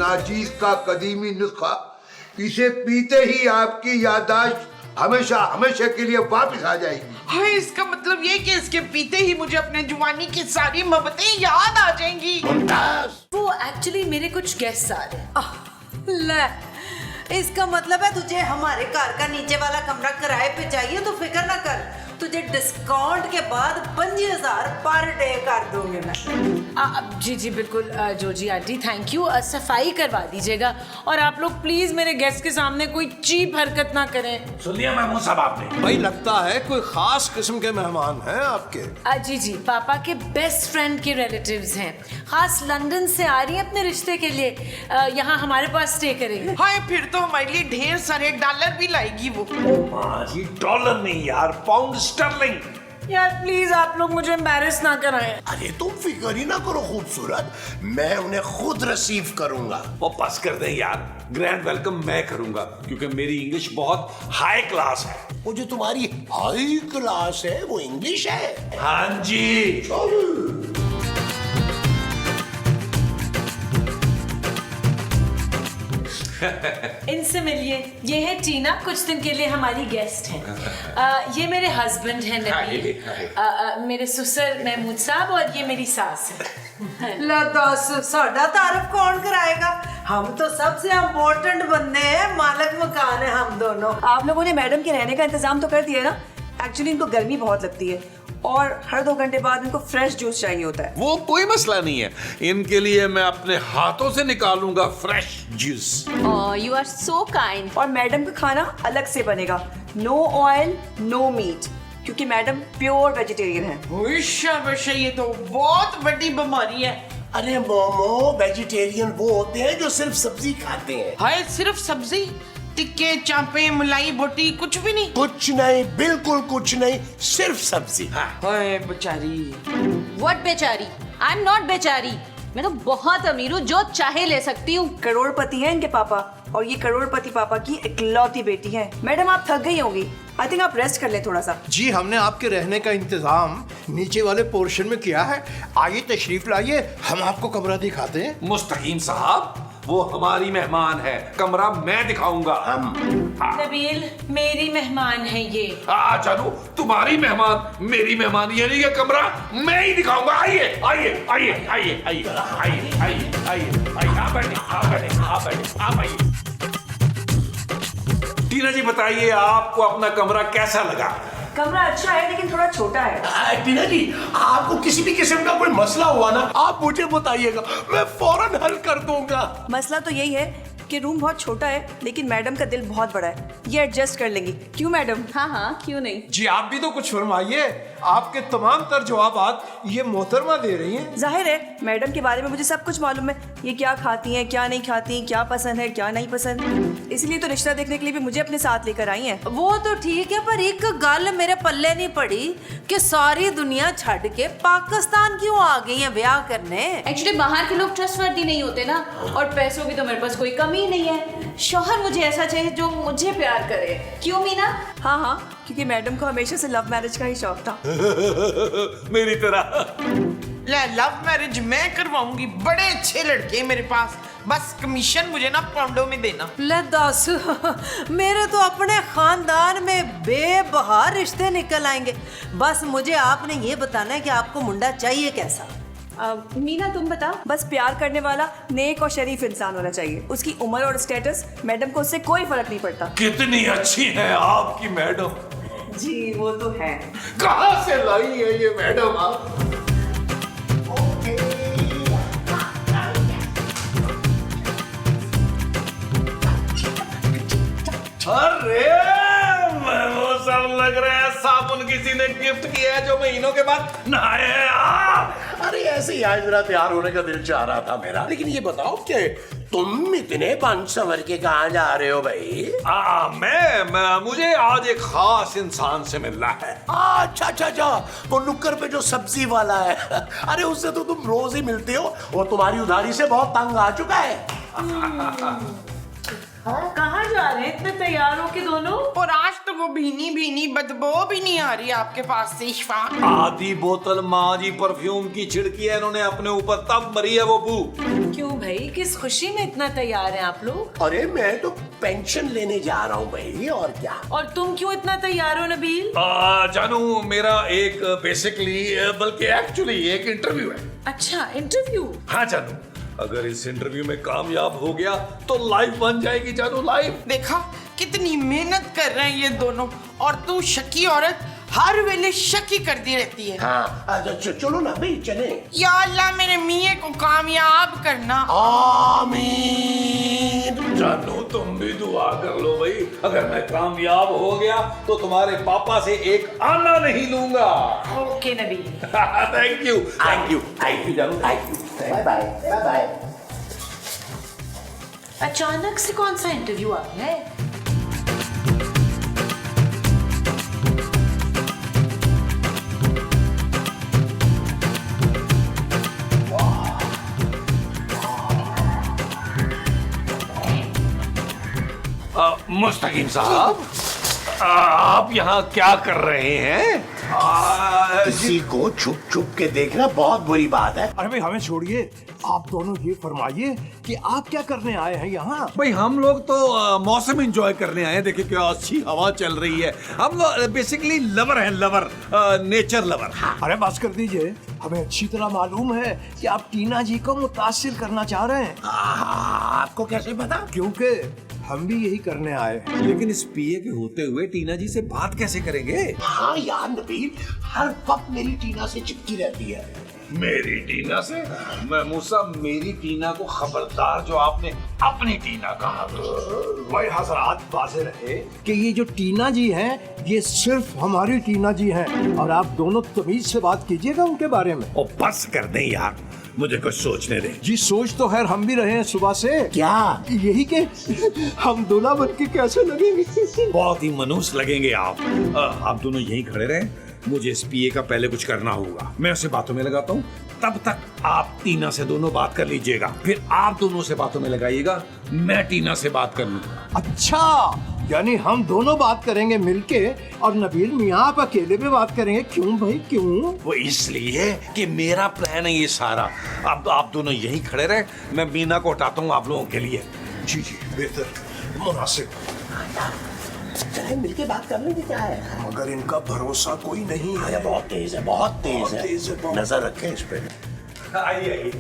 नाचीज का कदीमी नुस्खा, इसे पीते ही आपकी याददाश्त हमेशा हमेशा के लिए वापस आ जाएगी। हाय, इसका मतलब ये कि इसके पीते ही मुझे अपने जवानी की सारी मोहब्बतें याद आ जाएंगी। वो एक्चुअली मेरे कुछ गेस्ट आ रहे हैं। ले, इसका मतलब है तुझे हमारे घर का नीचे वाला कमरा किराए पे चाहिए तो फिक्र ना कर, तुझे डिस्काउंट के बाद 5000 पर डे कर दूंगी मैं। जी जी बिल्कुल जोजी आंटी, थैंक यू। सफाई करवा दीजिएगा और आप लोग प्लीज मेरे गेस्ट के सामने कोई चीप हरकत ना करें। सुन लिया महमूद साहब आपने? भाई लगता है कोई खास किस्म के मेहमान हैं आपके। जी जी, पापा के बेस्ट फ्रेंड के रिलेटिव्स हैं, खास लंदन से आ रही हैं अपने रिश्ते के लिए, यहाँ हमारे पास स्टे करेंगे। हाय, फिर तो हमारे लिए ढेर सारे डॉलर भी लाएगी वो। ये डॉलर नहीं यार, पाउंड स्टर्लिंग। यार प्लीज आप लोग मुझे एम्बैरेस ना कराएं। अरे तुम फिक्र ही ना करो खूबसूरत, मैं उन्हें खुद रिसीव करूंगा। वो पास कर दे यार, ग्रैंड वेलकम मैं करूंगा क्योंकि मेरी इंग्लिश बहुत हाई क्लास है। वो जो तुम्हारी हाई क्लास है वो इंग्लिश है। हाँ जी। इनसे मिलिए, ये है टीना, कुछ दिन के लिए हमारी गेस्ट हैं। ये मेरे हस्बैंड हैं नबील, मेरे ससुर महमूद साहब, और ये मेरी सास है। ले दस, साडा तारफ कौन कराएगा? हम तो सबसे इम्पोर्टेंट बंदे हैं, मालिक मकान है हम दोनों। आप लोगों ने मैडम के रहने का इंतजाम तो कर दिया ना? एक्चुअली इनको गर्मी बहुत लगती है और हर 2 घंटे बाद इनको फ्रेश जूस चाहिए होता है। वो कोई मसला नहीं है, इनके लिए मैं अपने हाथों से निकालूंगा fresh juice. You are so kind. और मैडम का खाना अलग से बनेगा, नो ऑयल नो मीट, क्योंकि मैडम प्योर वेजिटेरियन है। शाबाश, ये तो बहुत बड़ी बीमारी है। अरे मोमो, वेजिटेरियन वो होते हैं जो सिर्फ सब्जी खाते हैं। हाय, सिर्फ सब्जी? टिक्के, चापे, मलाई, बोटी, कुछ भी नहीं? कुछ नहीं, बिल्कुल कुछ नहीं, सिर्फ सब्जी। हाय बेचारी। व्हाट बेचारी? आई एम नॉट बेचारी, मैं तो बहुत अमीर हूँ, जो चाहे ले सकती हूँ। करोड़पति हैं इनके पापा और ये करोड़पति पापा की इकलौती बेटी है। मैडम आप थक गई होंगी, आई थिंक आप रेस्ट कर ले थोड़ा सा। जी हमने आपके रहने का इंतजाम नीचे वाले पोर्शन में किया है, आइए तशरीफ लाइए, हम आपको कमरा दिखाते हैं। मुस्तकीम साहब, वो हमारी मेहमान है, कमरा मैं दिखाऊंगा। नबील, मेरी मेहमान है ये। जानू, तुम्हारी मेहमान मेरी मेहमान, यानी कि कमरा मैं ही दिखाऊंगा। आइए आइए आइए आइए आइए आइए आइए आइए, आप बैठिए, आप बैठिए, आप बैठिए, आप आइए। टीना जी बताइए, आपको अपना कमरा कैसा लगा? कमरा अच्छा है लेकिन थोड़ा छोटा है। टीना जी, आपको किसी भी किस्म का कोई मसला हुआ ना, आप मुझे बताइएगा, मैं फौरन हल कर दूंगा। मसला तो यही है कि रूम बहुत छोटा है लेकिन मैडम का दिल बहुत बड़ा है, ये एडजस्ट कर लेंगी। क्यों मैडम? हाँ हाँ, क्यों नहीं। जी आप भी तो कुछ फरमाइए, आपके तमाम तर जवाबात ये मोहतरमा दे रही हैं। जाहिर है मैडम के बारे में मुझे सब कुछ मालूम है, ये क्या खाती हैं, क्या नहीं खाती, क्या पसंद है, क्या नहीं पसंद, इसलिए तो रिश्ता देखने के लिए भी मुझे अपने साथ लेकर आई हैं। वो तो ठीक है, पर एक गल मेरे पल्ले नहीं पड़ी कि सारी दुनिया छड़ के पाकिस्तान क्यों आ गई है ब्याह करने? एक्चुअली बाहर के लोग ट्रस्टवर्दी नहीं होते ना, और पैसों की तो मेरे पास कोई कमी नहीं है। शौहर मुझे ऐसा चाहिए जो मुझे प्यार करे। क्यों मीना? हाँ हाँ, क्योंकि मैडम को हमेशा से लव मैरिज का ही शौक था। मेरी तरह। ले, लव मैरिज मैं करवाऊंगी, बड़े अच्छे लड़के हैं मेरे पास, बस कमीशन मुझे ना पाउंडों में देना। ले दस, मेरे तो अपने खानदान में बेबहा रिश्ते निकल आएंगे, बस मुझे आपने ये बताना है कि आपको मुंडा चाहिए कैसा। मीना तुम बता। बस प्यार करने वाला, नेक और शरीफ इंसान होना चाहिए। उसकी उम्र और स्टेटस मैडम को उससे कोई फर्क नहीं पड़ता। कितनी अच्छी है आपकी मैडम। जी वो तो है। कहाँ से लाई है ये मैडम आप? अरे वो सब लग रहा है साबुन किसी ने गिफ्ट किया है जो महीनों के बाद नहाए हैं। अरे ऐसे ही आज मेरा तैयार होने का दिल चाह रहा था मेरा। लेकिन ये बताओ कि तुम इतने बन संवर के कहाँ जा रहे हो भाई? मैं मुझे आज एक खास इंसान से मिलना है। अच्छा अच्छा अच्छा, वो नुक्कर पे जो सब्जी वाला है। अरे उससे तो तुम रोज ही मिलते हो, वो तुम्हारी उधारी से बहुत तंग आ चुका है। कहाँ जा रहे हैं इतने तैयार हो के दोनों? और आज तो वो भीनी भीनी बदबू भी नहीं आ रही आपके पास से इशफा। आधी बोतल माँ जी परफ्यूम की छिड़की है इन्होंने अपने ऊपर, तब मरी है वो बू। क्यों भाई, किस खुशी में इतना तैयार हैं आप लोग? अरे मैं तो पेंशन लेने जा रहा हूँ भाई, और क्या। और तुम क्यों इतना तैयार हो नबील? जानू, मेरा एक बेसिकली बल्कि एक्चुअली एक इंटरव्यू है। अच्छा, इंटरव्यू? हाँ जानू, अगर इस इंटरव्यू में कामयाब हो गया तो लाइफ बन जाएगी जानू, लाइफ। देखा कितनी मेहनत कर रहे हैं ये दोनों, और तू शकी औरत हर वेले शकी करती रहती है। हाँ चलो ना भाई, चले। या अल्लाह मेरे मियाँ को कामयाब करना। आमीन। जानू तुम भी दुआ कर लो भाई, अगर मैं कामयाब हो गया तो तुम्हारे पापा से एक आना नहीं लूंगा। ओके नबील। थैंक यू जानू, thank you. Bye bye bye bye. अचानक से कौन सा इंटरव्यू आ गया है? मुस्तकीम साहब, आप यहाँ क्या कर रहे हैं? किसी को छुप छुप के देखना बहुत बुरी बात है। अरे भाई हमें छोड़िए, आप दोनों ये फरमाइए कि आप क्या करने आए हैं यहाँ? भाई हम लोग तो मौसम एंजॉय करने आए हैं। देखिए क्या अच्छी हवा चल रही है। हम लोग बेसिकली लवर हैं, लवर, नेचर लवर। अरे बस कर दीजिए, हमें अच्छी तरह मालूम है कि आप टीना जी को मुतासिर करना चाह रहे हैं। आपको कैसे पता? क्योंकि हम भी यही करने आए हैं। लेकिन इस पीए के होते हुए टीना जी से बात कैसे करेंगे? हाँ यार नबील, हर वक्त मेरी टीना से चिपकी रहती है। मेरी टीना से? महमूद साहब, मेरी टीना को खबरदार जो आपने अपनी टीना कहा। भाई हजरात, वाज़ेह रहे कि ये जो टीना जी हैं, ये सिर्फ हमारी टीना जी हैं, और आप दोनों तमीज से बात कीजिएगा उनके बारे में। ओ बस कर दें यार, मुझे कुछ सोचने दें। जी सोच तो खैर हम भी रहे हैं सुबह से। क्या? यही कि हम दूल्हा बन के कैसे लगेंगे। बहुत ही मनुष्य लगेंगे आप। आप दोनों यहीं खड़े रहें, मुझे इस पीए का पहले कुछ करना होगा। मैं उसे बातों में लगाता हूँ, तब तक आप टीना से दोनों बात कर लीजिएगा, फिर आप दोनों से बातों में लगाइएगा, मैं टीना से बात कर लूँगा। अच्छा, यानी हम दोनों बात करेंगे मिलके, और नबील मियाँ आप अकेले में बात करेंगे। क्यों भाई, क्यों? वो इसलिए कि मेरा प्लान है ये सारा। अब आप दोनों यहीं खड़े रहे, मैं मीना को हटाता हूँ आप लोगों के लिए। जी जी, बेहतर, मुनासिब। चले मिलके बात कर लेंगे, क्या है। मगर इनका भरोसा कोई नहीं है। बहुत तेज है, बहुत तेज है। बहुत। नजर रखें इस पे। आइए।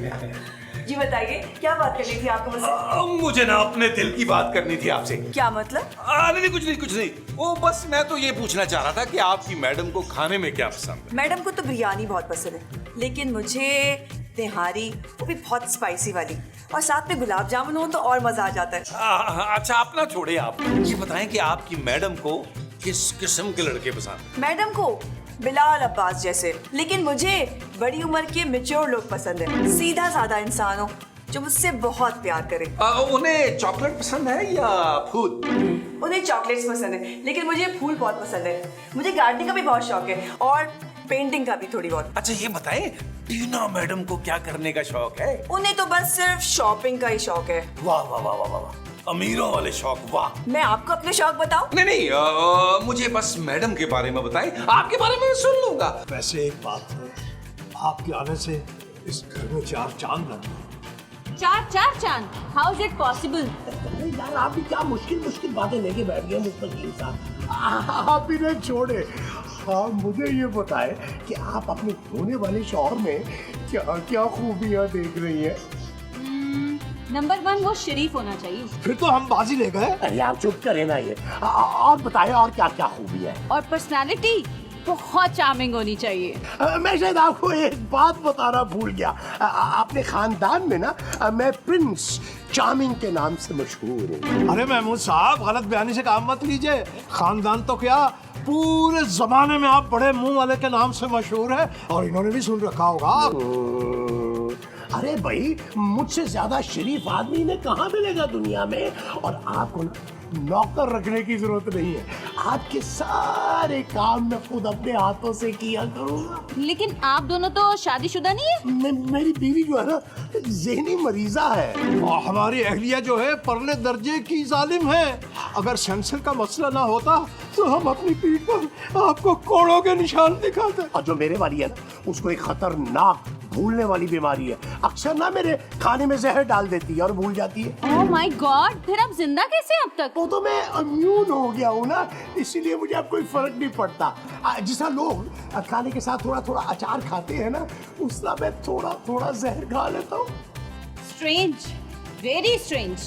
जी बताइए, क्या बात करनी थी आपको मुझसे? मुझे ना अपने दिल की बात करनी थी आपसे। क्या मतलब? नहीं, कुछ नहीं। वो बस मैं तो ये पूछना चाह रहा था कि आपकी मैडम को खाने में क्या पसंद है? मैडम को तो बिरयानी बहुत पसंद है, लेकिन मुझे निहारी, वो भी बहुत स्पाइसी वाली, और साथ में गुलाब जामुन हो तो और मजा आ जाता है। अच्छा आप ना छोड़े, आप ये बताएं कि आपकी मैडम को किस किस्म के लड़के पसंद? मैडम को बिलाल अब्बास जैसे, लेकिन मुझे बड़ी उम्र के मैच्योर लोग पसंद है, सीधा साधा इंसान हो जो मुझसे बहुत प्यार करे। उन्हें चॉकलेट पसंद है या फूल? उन्हें चॉकलेट्स पसंद है, लेकिन मुझे फूल बहुत पसंद है। मुझे गार्डनिंग का भी बहुत शौक है, और पेंटिंग का भी थोड़ी बहुत। अच्छा ये बताएं, टीना मैडम को क्या करने का शौक है? उन्हें तो बस सिर्फ शॉपिंग का ही शौक है। वाह वाह वाह वाह वाह, अमीरों वाले शौक, वाह। मैं आपको अपने शौक बताऊं? नहीं, मुझे बस मैडम के बारे में बताएं, आपके बारे में सुन लूंगा। वैसे एक बात है, आपके आने से इस घर में 4 चांद लग गए। 4 चांद? How is it possible? यार आप भी क्या मुश्किल बातें लेके बैठ गए मुस्तकीम साहब। आप भी नहीं छोड़े। हाँ, मुझे ये बताए कि आप अपने होने वाले शौहर में क्या क्या खूबियाँ देख रही हैं? नंबर 1 वो शरीफ होना चाहिए। फिर तो हम बाजी ले गए। अरे आप चुप करें ना ये। और बताएं, और क्या क्या खूबी है? और पर्सनालिटी बहुत चार्मिंग होनी चाहिए। मैं शायद आपको एक बात बताना भूल गया। अपने खानदान में ना मैं प्रिंस चार्मिंग के नाम से मशहूर हूँ। अरे महमूद साहब, गलत बयानी से काम मत लीजिए। खानदान तो क्या, पूरे जमाने में आप बड़े मुंह वाले के नाम से मशहूर है, और इन्होंने भी सुन रखा होगा। अरे भाई, मुझसे ज्यादा शरीफ आदमी ने कहाँ मिलेगा दुनिया में। और आपको ना नौकर रखने की जरूरत नहीं है, आपके सारे काम मैं खुद अपने हाथों से किया करूँगा। लेकिन आप दोनों तो शादीशुदा नहीं है। मेरी बीवी जो है ना, ज़हनी मरीजा है। और हमारी अहलिया जो है परले दर्जे की जालिम है। अगर सेंसर का मसला ना होता तो हम अपनी पीठ पर आपको कोड़ों के निशान दिखाते। और जो मेरे वाली है ना, उसको एक खतरनाक भूलने वाली बीमारी है। अक्सर ना मेरे खाने में जहर डाल देती है और भूल जाती है। ओह माय गॉड, फिर आप जिंदा कैसे हैं अब तक? वो तो मैं इम्यून हो गया हूँ ना, इसीलिए मुझे अब कोई फर्क नहीं पड़ता। जिसा लोग खाने के साथ थोड़ा थोड़ा अचार खाते हैं ना, उसका मैं थोड़ा थोड़ा जहर खा लेता हूँ। Strange, very strange.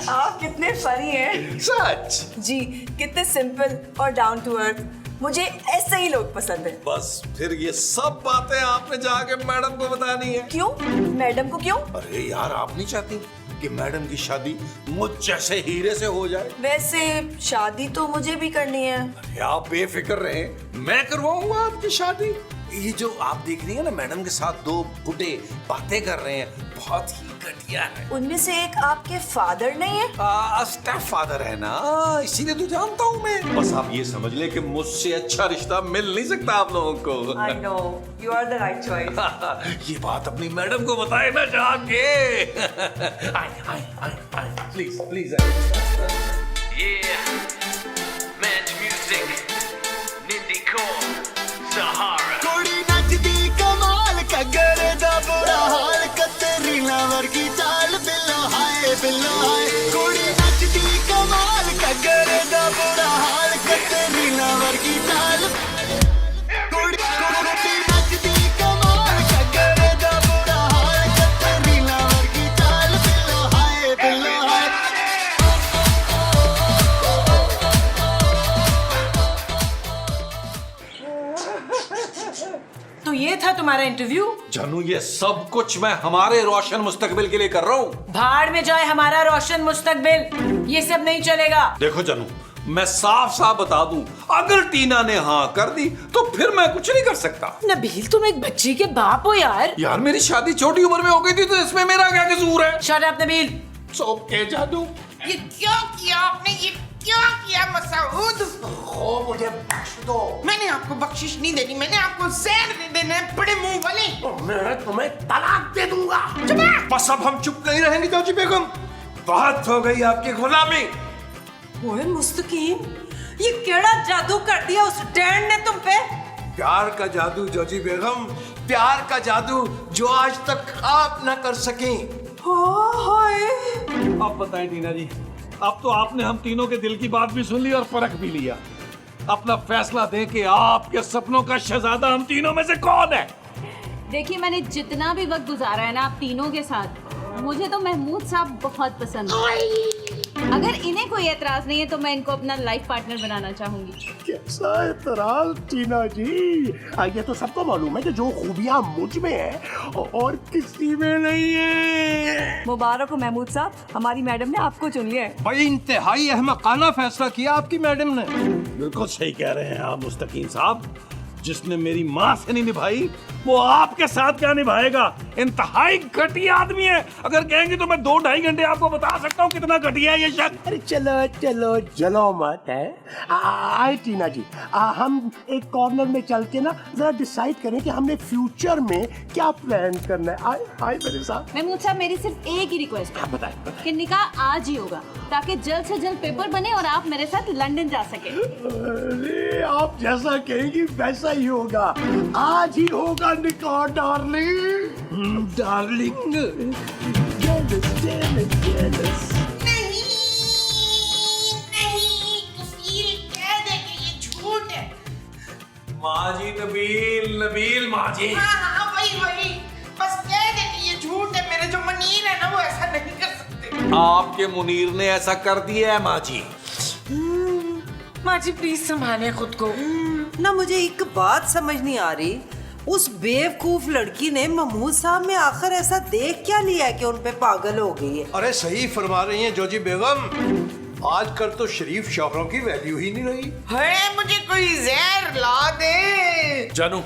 आप कितने फनी हैं। सच। जी, कितने सिंपल और डाउन टू अर्थ। मुझे ऐसे ही लोग पसंद है। बस फिर ये सब बातें आपने जाके मैडम को बतानी है। क्यों? मैडम को क्यों? अरे यार, आप नहीं चाहती कि मैडम की शादी मुझ जैसे हीरे से हो जाए? वैसे शादी तो मुझे भी करनी है। अरे आप बेफिक्र रहे, मैं करवाऊंगा आपकी शादी। ये जो आप देख रही है ना, मैडम के साथ दो बुढ़े बातें कर रहे हैं, बहुत ही घटिया है। उनमें से एक आपके फादर नहीं है? स्टेप फादर है ना, इसीलिए तो जानता हूँ मैं। बस आप ये समझ ले कि मुझसे अच्छा रिश्ता मिल नहीं सकता आप लोगों को। I know, you are the right choice. ये बात अपनी मैडम को बताए ना जाके। आए प्लीज प्लीज। कुड़ी नचदी कमाल कगर दा बुरा हाल कतरीना वर्गी चाल बिल्लो हाय बिल्लो हाय। कुड़ी नचदी कमाल कगर दा बुरा हाल कतरीना वर्गी चाल। कुड़ी नचदी कमाल कगर दा बुरा हाल कतरीना वर्गी चाल बिल्लो हाय बिल्लो हाय। तो ये था तुम्हारा इंटरव्यू? जानू, ये सब कुछ मैं हमारे रोशन मुस्तकबिल के लिए कर रहा हूँ। भाड़ में जाए हमारा रोशन मुस्तकबिल, ये सब नहीं चलेगा। देखो जानू, मैं साफ साफ बता दूं, अगर टीना ने हाँ कर दी तो फिर मैं कुछ नहीं कर सकता। नबील, तुम एक बच्ची के बाप हो यार। यार, मेरी शादी छोटी उम्र में हो गई थी, तो इसमें मेरा क्या कसूर है? Shut up Nabeel. ओके जानू, ये क्या किया आपने, ये क्या किया मसूद? ओ मुझे बख्श दो। मैंने आपको बख्शिश नहीं देनी, मैंने आपको जहर दे देना है, बड़े मुंह वाले। मैं तुम्हें तलाक दे दूंगा। बस अब हम चुप नहीं रहेंगे जोजी बेगम, बहुत हो गई आपकी गुलामी। ओए मुस्तकीम, ये केड़ा जादू कर दिया उस डैन ने तुम पे? प्यार का जादू जोजी बेगम, प्यार का जादू जो आज तक आप न कर सकें। हाय। अब बताएं टीना जी, अब तो आपने हम तीनों के दिल की बात भी सुन ली और परख भी लिया। अपना फैसला दें कि आपके सपनों का शहजादा हम तीनों में से कौन है? देखिए, मैंने जितना भी वक्त गुजारा है ना आप तीनों के साथ, मुझे तो महमूद साहब बहुत पसंद है। अगर इन्हें कोई एतराज नहीं है तो मैं इनको अपना लाइफ पार्टनर बनाना चाहूंगी। कैसा एतराज टीना जी, ये तो सबको मालूम है कि जो खूबियां मुझ में है और किसी में नहीं है। मुबारक हो महमूद साहब, हमारी मैडम ने आपको चुन लिया है। भाई, इंतहाई अहमकाना फैसला किया आपकी मैडम ने। बिल्कुल सही कह रहे हैं आप मुस्तकीम साहब, जिसने मेरी माँ से नहीं निभाई वो आपके साथ क्या निभाएगा? इंतहाई घटिया आदमी है। अगर कहेंगे तो मैं 2-2.5 घंटे आपको बता सकता हूँ कितना घटिया है ये शख्स। अरे चलो चलो जलो मत है। आए टीना जी, हम एक कॉर्नर में चल के ना जरा डिसाइड करें कि हमने फ्यूचर में क्या प्लान करना है। आए मेरे साथ। महमूद साहब, मेरी सिर्फ एक ही रिक्वेस्ट है। बताएं। कि निकाह आज ही होगा ताकि जल्द से जल्द पेपर बने और आप मेरे साथ लंदन जा सके। अरे आप जैसा कहेंगी वैसा ही होगा, आज ही होगा निकाह डार्लिंग। डार्लिंग नहीं, कफील कह दे कि ये झूठ है। माँ जी, नबील माँ जी। हाँ, वही बस कह दे कि ये झूठ है। मेरे जो मुनीर है ना, वो ऐसा नहीं कर सकते। आपके मुनीर ने ऐसा कर दिया है माँ जी। माँ जी प्लीज संभालें खुद को। ना मुझे एक बात समझ नहीं आ रही, उस बेवकूफ लड़की ने महमूद साहब में आखिर ऐसा देख क्या लिया है कि उन पे पागल हो गई है? अरे सही फरमा रही हैं जोजी बेगम, आजकल तो शरीफ शौहरों की वैल्यू ही नहीं रही। है, मुझे कोई जहर ला दे। जानू,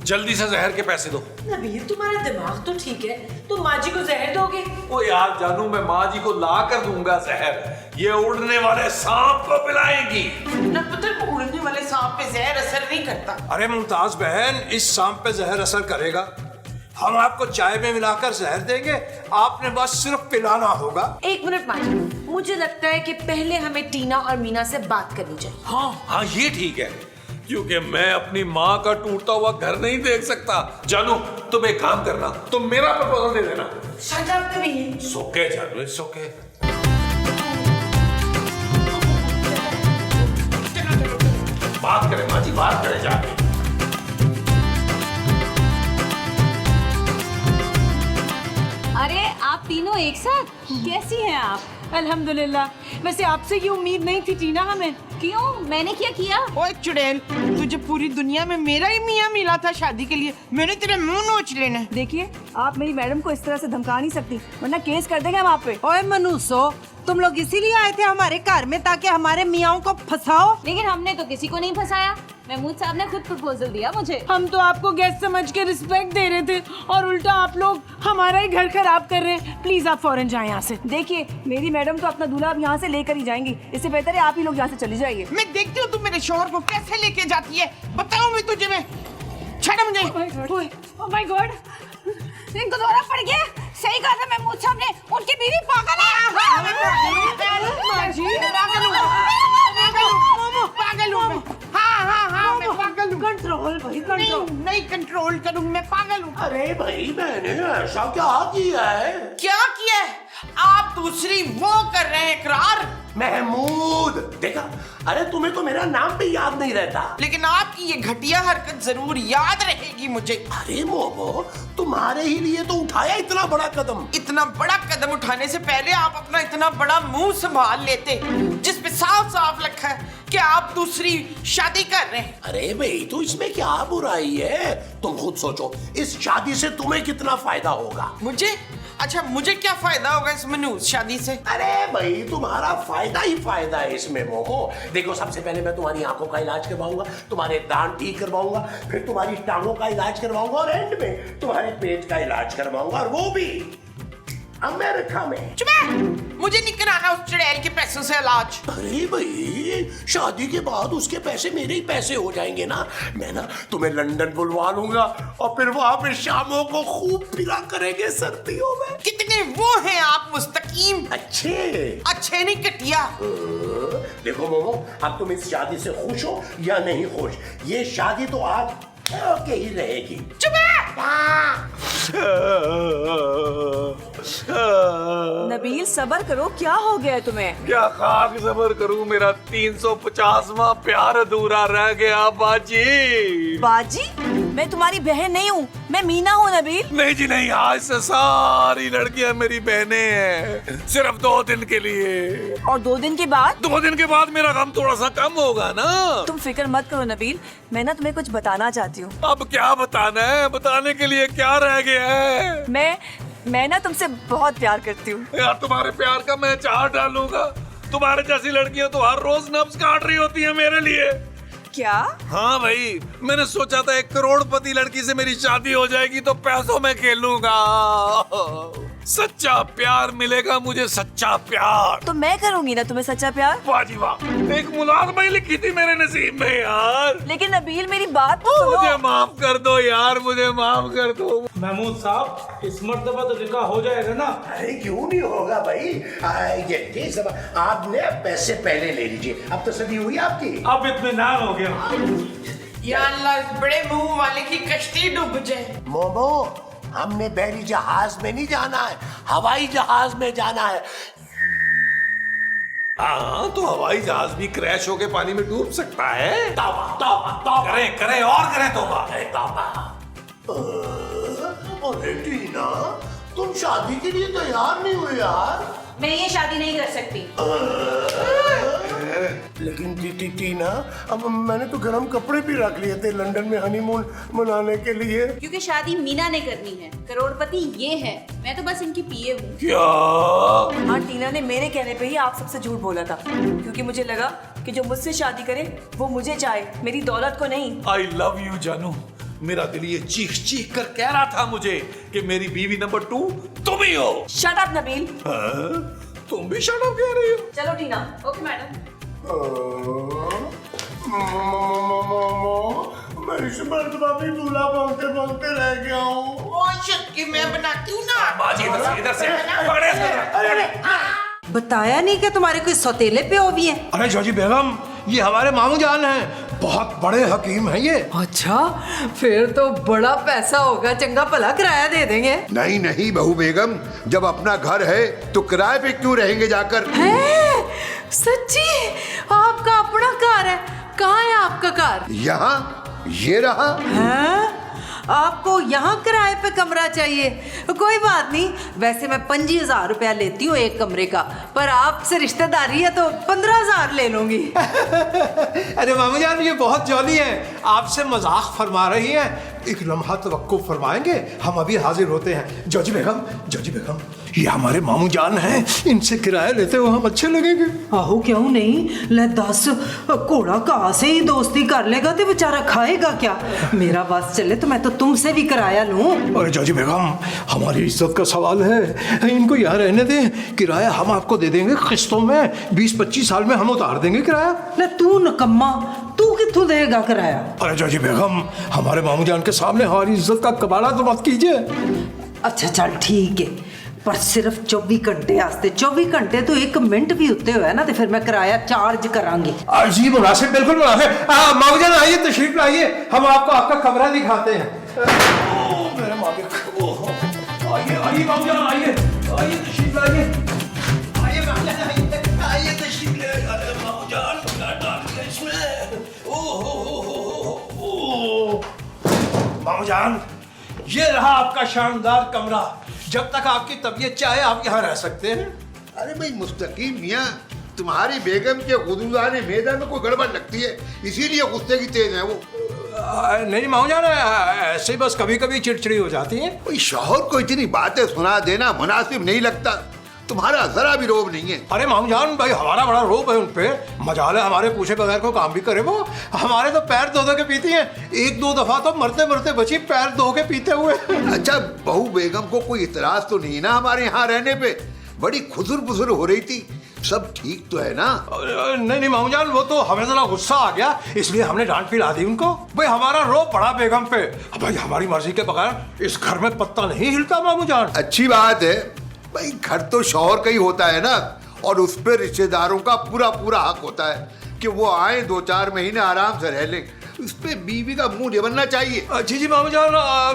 जल्दी से जहर के पैसे दो। नबील तुम्हारा दिमाग तो ठीक है, तुम माँ जी को जहर दोगे? ओ यार जानू, मैं माँ जी को ला कर दूंगा जहर, ये उड़ने वाले सांप को पिलाएंगी। ना पुत्र, उड़ने वाले सांप पे जहर असर नहीं करता। अरे मुमताज बहन, इस सांप पे जहर असर करेगा। हम आपको चाय में मिलाकर जहर देंगे, आपने बस सिर्फ पिलाना होगा। 1 मिनट माँ जी, मुझे लगता है कि पहले हमें टीना और मीना से बात करनी चाहिए। हाँ ये ठीक है, क्योंकि मैं अपनी माँ का टूटता हुआ घर नहीं देख सकता। जानू तुम एक काम करना, तुम मेरा प्रपोजल दे देना। Shut up Nabeel. सोके जानू, सोके। बात करें माँ जी, बात करें जाके। अरे आप तीनों एक साथ, कैसी हैं आप? अल्हम्दुलिल्लाह। वैसे आपसे ये उम्मीद नहीं थी टीना हमें। क्यों, मैंने क्या किया? ओए चुड़ैल, तुझे पूरी दुनिया में मेरा ही मियाँ मिला था शादी के लिए, मैंने तेरे मुंह नोच लेना है। देखिए, आप मेरी मैडम को इस तरह से धमका नहीं सकती, वरना केस कर देंगे हम आप पे। ओए मनुसो, तुम लोग इसीलिए आए थे हमारे घर में ताकि हमारे मियाँओं को फंसाओ? लेकिन हमने तो किसी को नहीं फंसाया, महमूद साहब ने खुद प्रपोजल दिया मुझे। हम तो आपको गेस्ट समझ के रिस्पेक्ट दे रहे थे और उल्टा आप लोग हमारा ही घर खराब कर रहे हैं। प्लीज आप फौरन जाएं यहाँ से। देखिए, मेरी मैडम तो अपना दूल्हा अब यहाँ से लेकर ही जाएंगी, इससे बेहतर है आप ही लोग यहाँ से चली जाइए। मैं देखती हूँ तुम मेरे शोहर को कैसे लेके जाती है, बताऊँ मैं तुझे। मैं छड़ मुझे। ओह माय गॉड, इनको दौरा पड़ गया। सही कहा था महमूद साहब ने, उनकी बीवी पागल है। पागल हूँ मैं। हाँ मैं पागल हूँ। कंट्रोल भाई, कंट्रोल। नहीं कंट्रोल करूँ, मैं पागल हूँ। अरे भाई, मैंने ऐसा क्या किया है? क्या किया है? आप दूसरी वो कर रहे हैं इकरार। महमूद, देखा, अरे तुम्हें तो मेरा नाम भी याद नहीं रहता। लेकिन आपकी ये घटिया हरकत जरूर याद रहेगी मुझे। अरे मोमो, तुम्हारे ही लिए तो उठाया इतना बड़ा कदम। इतना बड़ा कदम उठाने से पहले आप अपना इतना बड़ा मुंह संभाल लेते, जिसपे साफ साफ लिखा है कि आप दूसरी शादी कर रहे हैं। अरे भाई, तो इसमें क्या बुराई है? तुम खुद सोचो, इस शादी से तुम्हें कितना फायदा होगा? मुझे? अच्छा, मुझे क्या फायदा होगा इस मनूस शादी से? अरे भाई, तुम्हारा फायदा ही फायदा है इसमें मोमो। देखो, सबसे पहले मैं तुम्हारी आंखों का इलाज करवाऊंगा, तुम्हारे दांत ठीक करवाऊंगा, फिर तुम्हारी टांगों का इलाज करवाऊंगा और एंड में तुम्हारे पेट का इलाज करवाऊंगा, और वो भी अमेरिका में। चुप! मुझे नहीं कराना उस चुड़ैल के पैसों से इलाज। अरे भाई, शादी के बाद उसके पैसे मेरे ही पैसे हो जाएंगे ना। मैं ना तुम्हें लंदन बुलवा लूंगा और फिर वहां पे शामों को खूब फिरा करेंगे सर्दियों में। कितने वो हैं आप मुस्तकीम। अच्छे नहीं कटिया। देखो मोमो, अब तुम इस शादी से खुश हो या नहीं खुश, ये शादी तो आप के ही रहेगी। चुप! नबील, सबर करो, क्या हो गया है तुम्हें? क्या खाक सबर करूं, मेरा 350वां प्यार अधूरा रह गया बाजी। बाजी? मैं तुम्हारी बहन नहीं हूँ, मैं मीना हूँ नबील। नहीं जी नहीं, आज से सारी लड़कियां मेरी बहनें हैं, सिर्फ 2 दिन के लिए। और 2 दिन के बाद? 2 दिन के बाद मेरा गम थोड़ा सा कम होगा ना। तुम फिक्र मत करो नबील, मैं ना तुम्हें कुछ बताना चाहती हूँ। अब क्या बताना है? बताने के लिए क्या रह गया है? मैं ना तुमसे बहुत प्यार करती हूँ। यार, तुम्हारे प्यार का मैं चार डालूंगा। तुम्हारे जैसी लड़कियां तो हर रोज नब्ज काट रही होती हैं मेरे लिए। क्या? हाँ भाई, मैंने सोचा था 1 करोड़पति लड़की से मेरी शादी हो जाएगी तो पैसों में खेलूंगा। सच्चा प्यार मिलेगा मुझे, सच्चा प्यार। तो मैं करूंगी ना तुम्हें सच्चा प्यार। वाह जी वाह, एक मुलाजमा ही लिखी थी मेरे नसीब में यार। लेकिन नबील, मेरी बात तो सुनो। मुझे माफ कर दो यार, मुझे माफ कर दो। महमूद साहब, इस मर्तबा तो निकाह हो जाएगा ना? अरे क्यों नहीं होगा भाई, ये सब आपने पैसे पहले ले लीजिए, अब तो सदी हुई आपकी। अब इत्मीनान हो गया। या अल्लाह, इस बड़े मुंह वाले की कश्ती डूब जाए। मोमो, हमने बहरी जहाज में नहीं जाना है, हवाई जहाज में जाना है। हाँ, तो हवाई जहाज भी क्रैश होके पानी में डूब सकता है। तौबा तौबा तौबा। करें और करें तौबा। अरे टीना, तुम शादी के लिए तैयार नहीं हुए यार। मैं ये शादी नहीं कर सकती। लेकिन टीना, अब मैंने तो गर्म कपड़े भी रख लिए थे लंदन में हनीमून मनाने के लिए। क्योंकि शादी मीना ने करनी है, करोड़पति ये है, मैं तो बस इनकी पीए हूँ। क्या? हाँ, टीना ने मेरे कहने पे ही आप सबसे झूठ बोला था, क्योंकि मुझे लगा कि जो मुझसे शादी करे वो मुझे चाहे, मेरी दौलत को नहीं। आई लव यू जानू, मेरा दिल ये चीख चीख कर कह रहा था मुझे कि मेरी बीवी नंबर 2 तुम ही हो। Shut up Nabeel. हाँ? तुम भी शट अप कह रही हो? चलो टीना। Okay madam. मैं इस मर्तबा भी दूल्हा बोलते बोलते रह गया हूँ। वो शक्की मैं बनाती हूँ ना। बाजी इधर से पकड़े इसको। बताया नहीं कि तुम्हारे कोई सौतेले पे भी हैं? अरे जॉजी बेगम, ये हमारे मामू जान हैं, बहुत बड़े हकीम हैं ये। अच्छा, फिर तो बड़ा पैसा होगा, चंगा भला किराया दे देंगे। नहीं नहीं बहू बेगम, जब अपना घर है तो किराए पे क्यों रहेंगे जाकर? है सच्ची? आपका अपना घर है? कहाँ है आपका घर? यहाँ ये रहा। हैं? आपको यहाँ किराए पे कमरा चाहिए? कोई बात नहीं, वैसे मैं 25,000 रुपया लेती हूँ एक कमरे का, पर आपसे रिश्तेदारी है तो 15,000 ले लूंगी। अरे मामू जान, ये बहुत जॉली हैं, आपसे मजाक फरमा रही हैं। एक लम्हा तवक्कुफ फरमाएंगे, हम अभी हाजिर होते हैं। जॉजी बेगम, ये हमारे मामू जान हैं, इनसे किराया लेते हुए हम अच्छे लगेंगे। आहो क्यों नहीं, ले 10 घोड़ा कहाँ से ही दोस्ती कर लेगा तो बेचारा खाएगा क्या? मेरा बस चले तो मैं तो तुमसे भी किराया लूं। अरे जॉजी बेगम, हमारी इज्जत का सवाल है, इनको यहाँ रहने दें, किराया हम आपको दे देंगे किस्तों में, 20-25 साल में हम उतार देंगे किराया। ले तू नकम्मा, तू कित्थों देगा किराया? अरे जॉजी बेगम, हमारे मामू जान के सामने हमारी इज्जत का कबाड़ा तो मत कीजिए। अच्छा चल ठीक है, पर सिर्फ 24 घंटे आस्ते। 24 घंटे तो 1 मिनट भी उत्ते हुआ ना तो फिर मैं किराया चार्ज करांगी। जी मुनासिब, बिल्कुल मुनासिब। मामू जान आइए, तशरीफ लाइए, हम आपको आपका कमरा दिखाते हैं। मेरे मालिक, आइए मामू जान, आइए तशरीफ लाइए, आइए मामू जान, आइए तशरीफ ले। अरे मामू जान, क्या डाल दिया इसमें? मामू जान, ये रहा आपका शानदार कमरा, जब तक आपकी तबीयत चाहे आप यहाँ रह सकते हैं। अरे भाई मुस्तकीम मियाँ, तुम्हारी बेगम के गुदुदाने मैदा में कोई गड़बड़ लगती है, इसीलिए गुस्से की तेज है वो। नहीं मामू जान, ऐसे ही बस कभी कभी चिड़चिड़ी हो जाती है। कोई शौहर को इतनी बातें सुना देना मुनासिब नहीं लगता, तुम्हारा जरा भी रोब नहीं है। अरे मामू जान, भाई हमारा बड़ा रोब है उन पे, मजाल है हमारे पूछे बगैर को काम भी करे वो। हमारे तो पैर धो के पीती हैं, 1-2 दफा तो मरते मरते बची पैर धो के पीते हुए। अच्छा, बहू बेगम को कोई इतराज तो नहीं ना हमारे यहाँ रहने पे? बड़ी खुसुर फुसुर हो रही थी, सब ठीक तो है ना? नहीं मामू जान, वो तो हमें जरा गुस्सा आ गया, इसलिए हमने डांट पिला दी उनको। भाई हमारा रोब पड़ा बेगम पे, भाई हमारी मर्जी के बगैर इस घर में पत्ता नहीं हिलता मामू जान। अच्छी बात है भाई, घर तो शौहर का ही होता है ना, और उस पर रिश्तेदारों का पूरा पूरा हक होता है कि वो आए 2-4 महीने आराम से रह लें। उस पे बीवी का मुंह नहीं बनना चाहिए। जी मामू जान,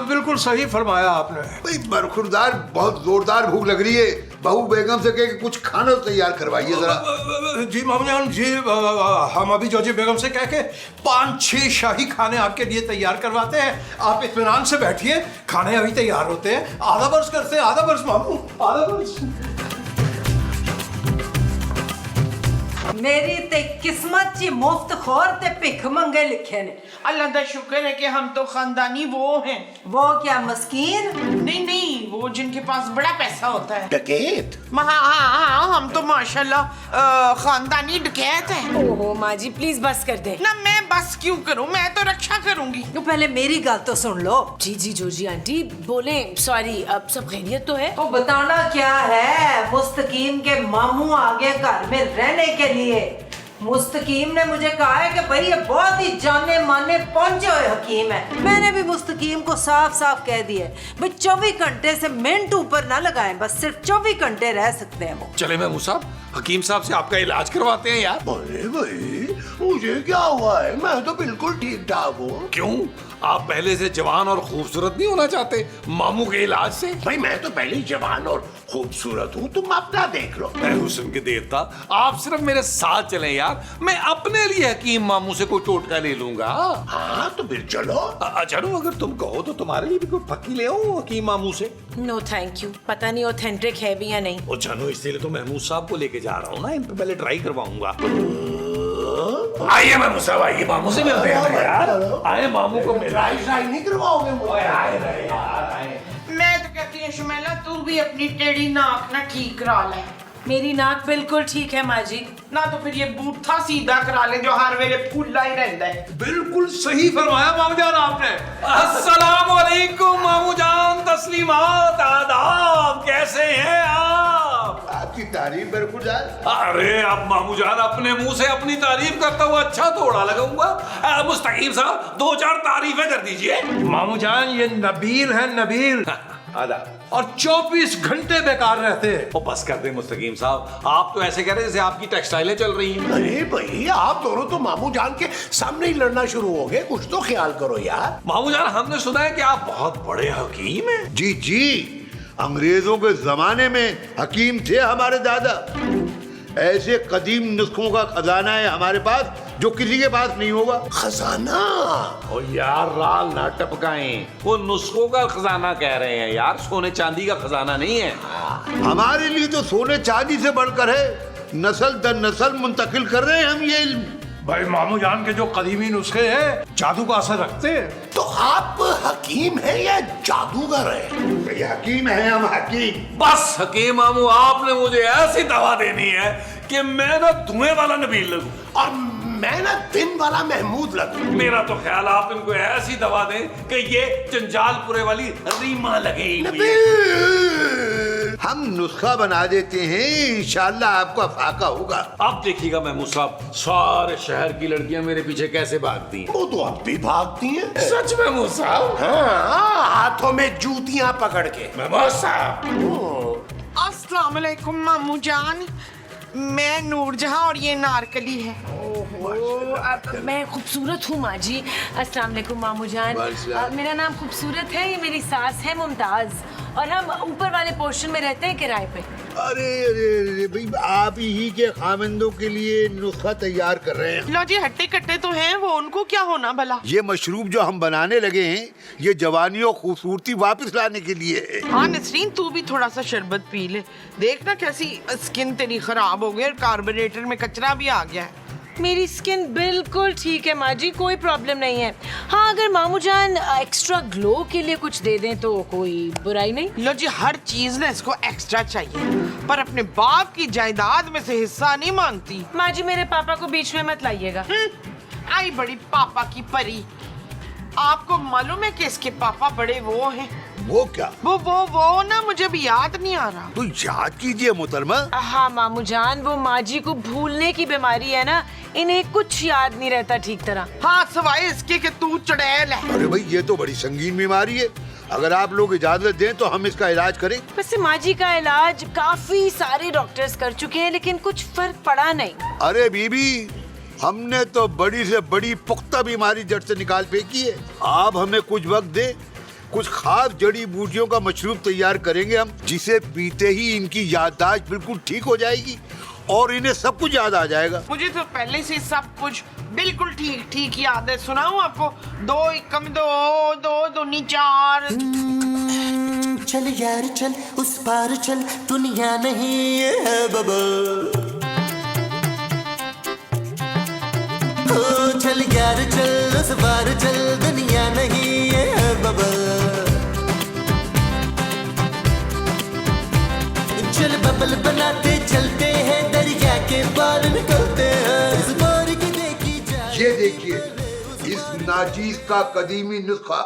बिल्कुल सही फरमाया आपने। भाई बरखुरदार, बहुत जोरदार भूख लग रही है, बहू बेगम से कह के कुछ खाना तैयार करवाइए जरा। जी मामू जान जी, हम अभी जॉजी बेगम से कह के 5-6 शाही खाने आपके लिए तैयार करवाते हैं। आप इत्मीनान से बैठिए, खाने अभी तैयार होते हैं। आधा बर्स करते हैं, आधा बर्स मामू, आधा बर्स। मेरी ते किस्मत ची मुफ्त खोर ते भिख मंगे लिखे ने। अल्लाह का शुक्र है कि हम तो खानदानी वो हैं। वो क्या मस्कीन? नहीं, वो जिनके पास बड़ा पैसा होता है। डकैत? हाँ, हम तो माशाल्लाह खानदानी डकैत हैं। ओहो माँ जी, प्लीज बस कर दे ना। मैं बस क्यों करूं, मैं तो रक्षा करूंगी। तो पहले मेरी गल तो सुन लो। जी जोजी आंटी बोले। सॉरी, अब सब खैरियत तो है? तो बताना क्या है, मुस्तकीम के मामू आगे घर में रहने के लिए। मुस्तकीम ने मुझे कहा है कि भाई ये बहुत ही जाने माने पहुंचे हुए हकीम है। मैंने भी मुस्तकीम को साफ साफ कह दिया भाई 24 घंटे से मिनट ऊपर ना लगाएं, बस सिर्फ 24 घंटे रह सकते हैं वो। चले महमूद साहब, हकीम साहब से आपका इलाज करवाते हैं यार। अरे भाई, मुझे क्या हुआ है? मैं तो बिल्कुल ठीक ठाक हूँ। क्यों, आप पहले से जवान और खूबसूरत नहीं होना चाहते मामू के इलाज से? भाई मैं तो पहले ही जवान और खूबसूरत हूँ, तुम अपना देख लो। मैं हुस्न के देवता, आप सिर्फ मेरे साथ चलें यार, मैं अपने लिए हकीम मामू से कोई टोटका ले लूंगा। हाँ तो फिर चलो। चलो, अगर तुम कहो तो तुम्हारे लिए भी कोई पक्की ले आऊं हकीम मामू से। नो थैंक यू, पता नहीं ऑथेंटिक है भी या नहीं। और जानो, इसलिए तो महमूद साहब को लेके जा रहा हूँ ना, इन पे पहले ट्राई करवाऊंगा। आइए महमूद साहब, आइए, मामू से मिलते हैं यार। आए मामू को ट्राई नहीं करवाओगे मुझे? मैं तो कहती हूँ शुमैला, तू भी अपनी टेढ़ी नाक ना ठीक करा ले। मेरी नाक बिल्कुल ठीक है माँ जी। ना तो फिर ये बूथा सीधा करा ले जो हर वेले फूला ही रहता है। बिल्कुल सही फरमाया मामू जान आपने। अस्सलाम वालेकुम मामू जान, तस्लीमात, आदाब, कैसे हैं आप? आपकी तारीफ बरखुरदार। अरे अब मामू जान अपने मुंह से अपनी तारीफ करता हुआ अच्छा थोड़ा लगाऊंगा। मुस्तकीम साहब 2-4 तारीफें कर दीजिए। मामू जान ये नबील है, नबील। आदा और 24 घंटे बेकार रहते हैं। ओ बस कर दे मुस्तकीम साहब, आप तो ऐसे कह रहे हैं जैसे आपकी टेक्सटाइलें चल रही हैं। अरे भाई आप दोनों तो मामू जान के सामने ही लड़ना शुरू हो गए, कुछ तो ख्याल करो यार। मामू जान हमने सुना है कि आप बहुत बड़े हकीम हैं। जी जी, अंग्रेजों के जमाने में हकीम थे हमारे दादा। ऐसे कदीम नुस्खों का खजाना है हमारे पास जो किसी के पास नहीं होगा। खजाना? ओ यार राल ना टपकाएं, वो नुस्खों का खजाना कह रहे हैं यार, सोने चांदी का खजाना नहीं है। हमारे लिए तो सोने चांदी से बढ़कर है, नस्ल दर नस्ल मुंतकिल कर रहे हैं हम ये इल्म। भाई मामू जान के जो कदीमी नुस्खे हैं जादू का असर रखते हैं। तो आप हकीम हैं या जादूगर हैं? ये हकीम है हम, हकीम। बस हकीम मामू आपने मुझे ऐसी दवा देनी है कि मैं ना धुएं वाला नबील लगूं और मैं ना दिन वाला महमूद लगूं। मेरा तो ख्याल आप इनको ऐसी दवा दें कि ये जंजालपुरे वाली रीमा लगे। हम नुस्खा बना देते हैं, इंशाल्लाह आपका फाका होगा। अब देखिएगा महमूद साहब, सारे शहर की लड़कियां मेरे पीछे कैसे भागती हैं। वो तो अब भी भागती हैं। सच महमूद साहब? हाँ, हाथों में जूतियां पकड़ के। महमूद साहब अस्सलाम वालेकुम मामू जान, मैं नूरजहां और ये नारकली है। मैं खूबसूरत हूँ माँ जी। अस्सलाम वालेकुम मामू जान। मेरा नाम खूबसूरत है, ये मेरी सास है मुमताज, और हम ऊपर वाले पोर्शन में रहते हैं किराए पे। अरे अरे अरे भाई, आप ही के खामिंदों के लिए नुस्खा तैयार कर रहे हैं। लो जी, हट्टे कट्टे तो हैं, वो उनको क्या होना भला। ये मशरूब जो हम बनाने लगे हैं, ये जवानी और खूबसूरती वापस लाने के लिए है। हाँ नसरीन, तू भी थोड़ा सा शरबत पी ले, देखना कैसी स्किन तेरी खराब हो गई और कार्बोरेटर में कचरा भी आ गया है। मेरी स्किन बिल्कुल ठीक है माँ जी, कोई प्रॉब्लम नहीं है। हाँ, अगर मामू जान एक्स्ट्रा ग्लो के लिए कुछ दे दें तो कोई बुराई नहीं। लो जी, हर चीज ना इसको एक्स्ट्रा चाहिए, पर अपने बाप की जायदाद में से हिस्सा नहीं मांगती। माँ जी मेरे पापा को बीच में मत लाइएगा। आई बड़ी पापा की परी। आपको मालूम है कि इसके पापा बड़े वो हैं। वो क्या? वो ना, मुझे भी याद नहीं आ रहा। तो याद कीजिए मोहतरमा। हाँ मामू जान, वो माँ जी को भूलने की बीमारी है ना, इन्हें कुछ याद नहीं रहता ठीक तरह। हाँ, सवाए इसके कि तू चुड़ैल है। अरे भाई, ये तो बड़ी संगीन बीमारी है, अगर आप लोग इजाजत दें तो हम इसका इलाज करें। वैसे माँ जी का इलाज काफी सारे डॉक्टर्स कर चुके हैं, लेकिन कुछ फर्क पड़ा नहीं। अरे बीबी, हमने तो बड़ी से बड़ी पुख्ता बीमारी जड़ से निकाल फेंकी है। आप हमें कुछ वक्त दें, कुछ खास जड़ी बूटियों का मशरूब तैयार करेंगे हम, जिसे पीते ही इनकी याददाश्त बिल्कुल ठीक हो जाएगी और इन्हें सब कुछ याद आ जाएगा। मुझे तो पहले से सब कुछ बिल्कुल ठीक ठीक याद है। सुनाऊं आपको? 2 एकम 2, 2 दूनी 4। चल यार चल, उस पार चल, दुनिया नहीं है बबल। चल यार चल, उस पार चल, दुनिया नहीं है बबल। चल बबल बनाते चलते हैं, दरिया के पार निकलते हैं, इस बार की देखी जाए। ये देखिए, इस नाचीज का कदीमी नुस्खा,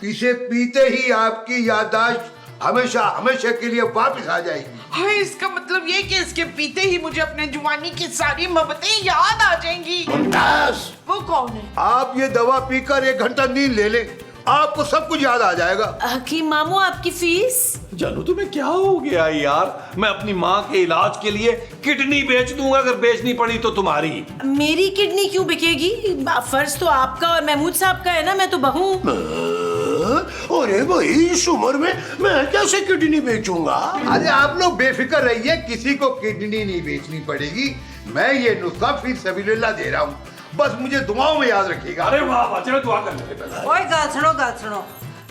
इसे पीते ही आपकी याददाश्त हमेशा हमेशा के लिए वापस आ जाएगी। हाय, इसका मतलब ये कि इसके पीते ही मुझे अपने जवानी की सारी मोहब्बतें याद आ जाएंगी। मुमताज, वो कौन है? आप ये दवा पीकर 1 घंटा नींद ले लें, आपको सब कुछ याद आ जाएगा। हकीम मामू, आपकी फीस? जानू तुम्हें क्या हो गया यार, मैं अपनी माँ के इलाज के लिए किडनी बेच दूंगा, अगर बेचनी पड़ी तो तुम्हारी। मेरी किडनी क्यों बिकेगी? फर्ज तो आपका और महमूद साहब का है ना, मैं तो बहू। अरे भाई, इस उम्र में मैं कैसे किडनी बेचूंगा? अरे आप लोग बेफिक्र रहिए, किसी को किडनी नहीं बेचनी पड़ेगी। मैं ये नुस्खा फी सबीलिल्लाह दे रहा हूँ, बस मुझे दुआओं में याद रखिएगा। अरे वाह वाह, चलो दुआ कर लेते पहले। ओए गाल सुनो,